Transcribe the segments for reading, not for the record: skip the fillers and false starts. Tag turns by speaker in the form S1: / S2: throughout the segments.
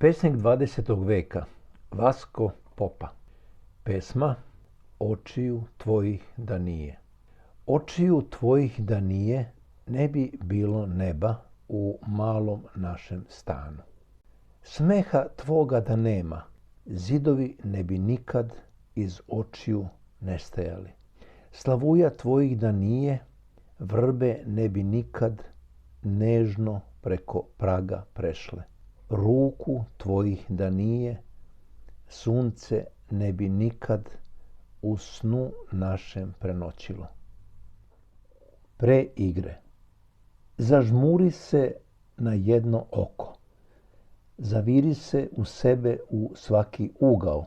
S1: Pesnik 20. veka Vasko Popa. Pesma Očiju tvojih da nije. Očiju tvojih da nije, ne bi bilo neba u malom našem stanu. Smeha tvoga da nema, zidovi ne bi nikad iz očiju nestajali. Slavuja tvojih da nije, vrbe ne bi nikad nežno preko praga prešle. Ruku tvojih da nije, sunce ne bi nikad u snu našem prenoćilo. Preigre. Zažmuri se na jedno oko. Zaviri se u sebe u svaki ugao.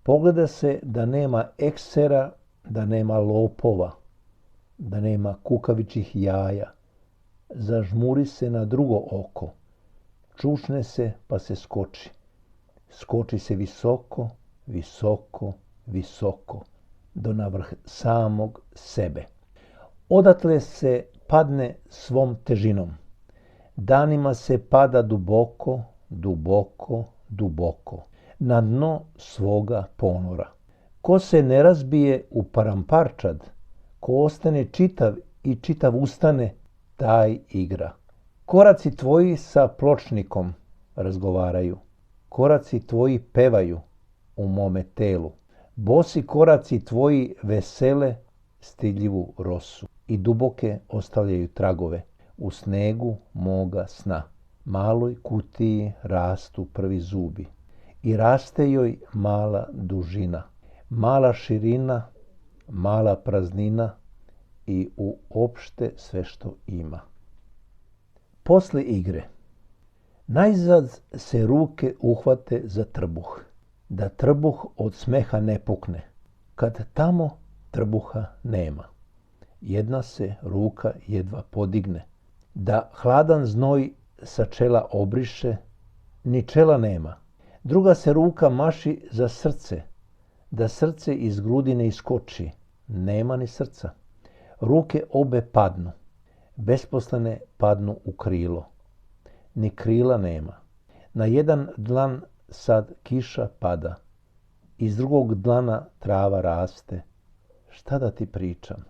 S1: Pogleda se da nema eksera, da nema lopova, da nema kukavičih jaja. Zažmuri se na drugo oko. Čušne se pa se skoči. Skoči se visoko, visoko, visoko, do navrh samog sebe. Odatle se padne svom težinom. Danima se pada duboko, duboko, duboko, na dno svoga ponora. Ko se ne razbije u paramparčad, ko ostane čitav i čitav ustane, taj igra. Koraci tvoji sa pločnikom razgovaraju. Koraci tvoji pevaju u mome telu. Bosi koraci tvoji vesele stidljivu rosu i duboke ostavljaju tragove u snegu moga sna. Maloj kutiji rastu prvi zubi i raste joj mala dužina, mala širina, mala praznina i uopšte sve što ima. Posle igre. Najzad se ruke uhvate za trbuh, da trbuh od smeha ne pukne, kad tamo trbuha nema. Jedna se ruka jedva podigne, da hladan znoj sa čela obriše, ni čela nema. Druga se ruka maši za srce, da srce iz grudi ne iskoči, nema ni srca. Ruke obe padnu, besposlene padnu u krilo, ni krila nema. Na jedan dlan sad kiša pada, iz drugog dlana trava raste. Šta da ti pričam?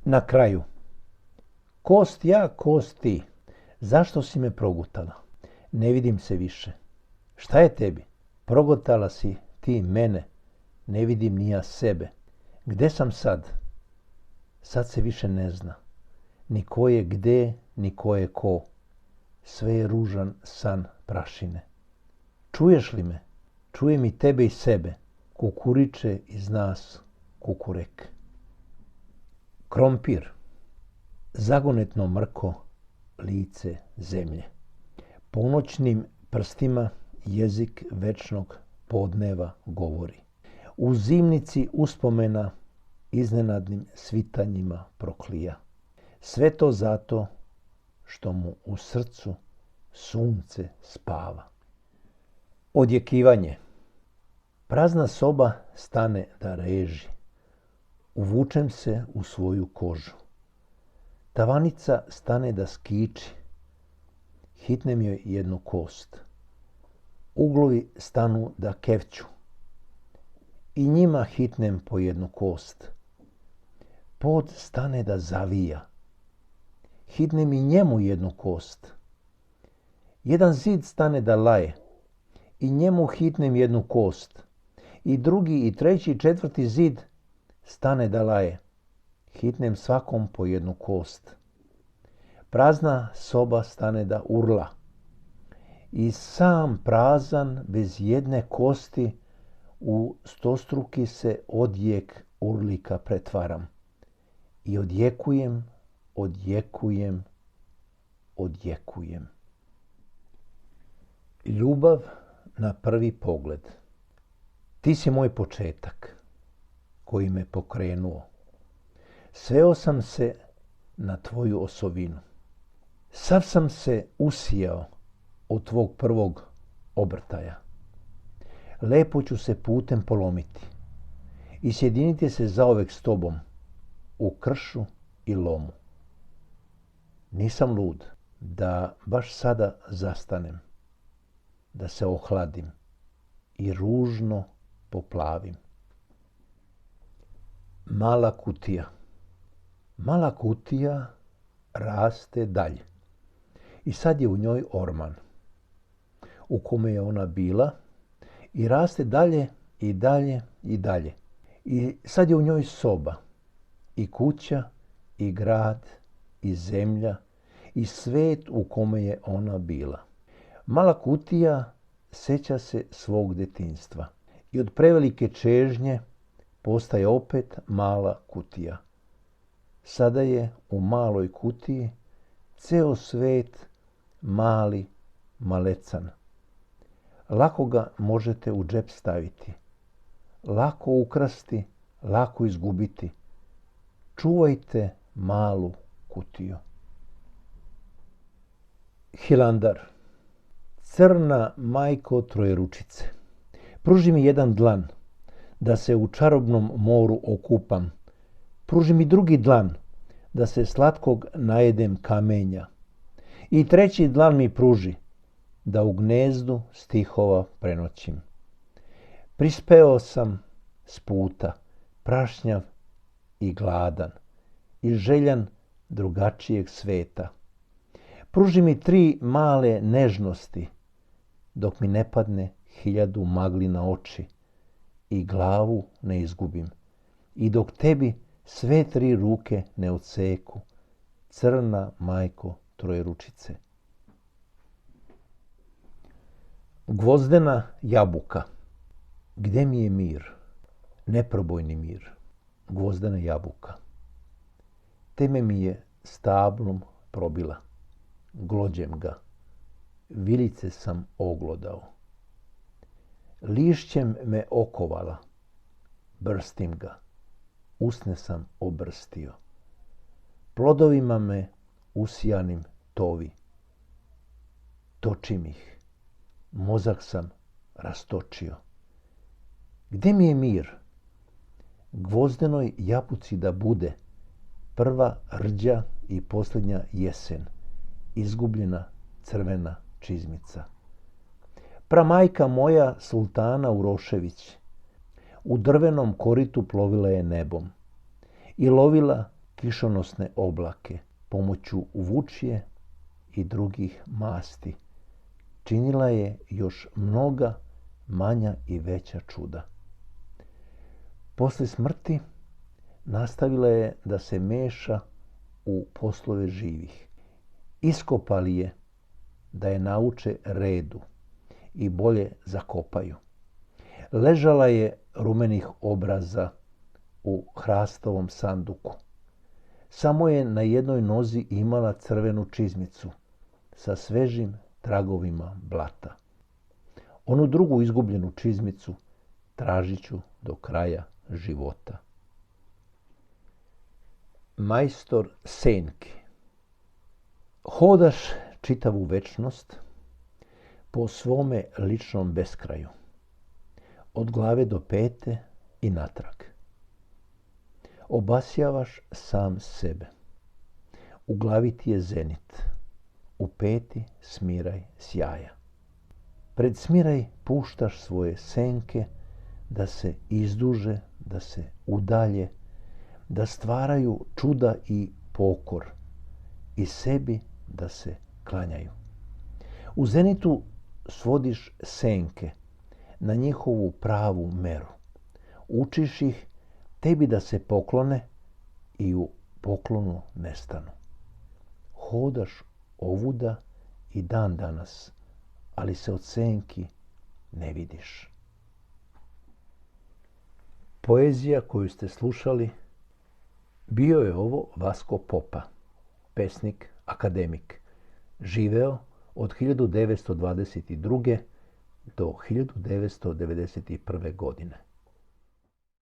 S1: Na kraju. Kost ja, kost ti. Zašto si me progutala? Ne vidim se više. Šta je tebi? Progutala si ti mene. Ne vidim ni ja sebe. Gde sam sad? Sad se više ne zna. Ni ko je gde, ni ko je ko. Sve je ružan san prašine. Čuješ li me? Čujem i tebe i sebe. Kukuriče iz nas kukurek. Krompir. Zagonetno mrko lice zemlje. Ponoćnim prstima jezik večnog podneva govori. U zimnici uspomena iznenadnim svitanjima proklija. Sve to zato što mu u srcu sunce spava. Odjekivanje. Prazna soba stane da reži. Uvučem se u svoju kožu. Tavanica stane da skiči. Hitnem joj jednu kost. Uglovi stanu da kevću. I njima hitnem po jednu kost. Pod stane da zavija. Hitnem i njemu jednu kost. Jedan zid stane da laje. I njemu hitnem jednu kost. I drugi, i treći, i četvrti zid stane da laje. Hitnem svakom po jednu kost. Prazna soba stane da urla. I sam prazan, bez jedne kosti, u stostruki se odjek urlika pretvaram. I odjekujem, odjekujem, odjekujem. Ljubav na prvi pogled. Ti si moj početak koji me pokrenuo. Sveo sam se na tvoju osovinu. Sav sam se usijao od tvog prvog obrtaja. Lepo ću se putem polomiti i sjediniti se zaovek s tobom u kršu i lomu. Nisam lud da baš sada zastanem da se ohladim i ružno poplavim. Mala kutija. Mala kutija raste dalje. I sad je u njoj orman u kome je ona bila i raste dalje i dalje i dalje. I sad je u njoj soba i kuća i grad i zemlja i svet u kome je ona bila. Mala kutija sjeća se svog djetinjstva i od prevelike čežnje postaje opet mala kutija. Sada je u maloj kutiji ceo svet mali malecan. Lako ga možete u džep staviti, lako ukrasti, lako izgubiti. Čuvajte malu kutiju. Hilandar. Crna majko trojeručice, pruži mi jedan dlan, da se u čarobnom moru okupam. Pruži mi drugi dlan, da se slatkog najedem kamenja. I treći dlan mi pruži, da u gnezdu stihova prenoćim. Prispeo sam s puta, prašnjav i gladan, i željan drugačijeg sveta. Pruži mi 3 male nežnosti, dok mi ne padne 1000 magli na oči i glavu ne izgubim, i dok tebi sve 3 ruke ne odseku, crna majko trojeručice. Gvozdena jabuka. Gde mi je mir? Neprobojni mir. Gvozdena jabuka. Teme mi je stablom probila. Glođem ga. Vilice sam oglodao. Lišćem me okovala. Brstim ga. Usne sam obrstio. Plodovima me usijanim tovi. Točim ih. Mozak sam rastočio. Gde mi je mir? Gvozdenoj jabuci da bude prva rđa i posljednja jesen, izgubljena crvena čizmica. Pramajka moja Sultana Urošević u drvenom koritu plovila je nebom i lovila kišonosne oblake pomoću vučije i drugih masti. Činila je još mnoga manja i veća čuda. Posle smrti nastavila je da se meša u poslove živih. Iskopali je da je nauče redu i bolje zakopaju. Ležala je rumenih obraza u hrastovom sanduku. Samo je na jednoj nozi imala crvenu čizmicu sa svežim tragovima blata. Onu drugu izgubljenu čizmicu tražit ću do kraja života. Majstor senki. Hodaš čitavu večnost po svome ličnom beskraju, od glave do pete i natrag. Obasjavaš sam sebe. U glavi ti je zenit, u peti smiraj sjaja. Pred smiraj puštaš svoje senke da se izduže, da se udalje, da stvaraju čuda i pokor i sebi da se klanjaju. U zenitu svodiš senke na njihovu pravu meru. Učiš ih tebi da se poklone i u poklonu nestanu. Hodaš ovuda i dan danas, ali se od senki ne vidiš. Poezija koju ste slušali bio je ovo Vasko Popa, pesnik, akademik. Živeo od 1922. do 1991. godine.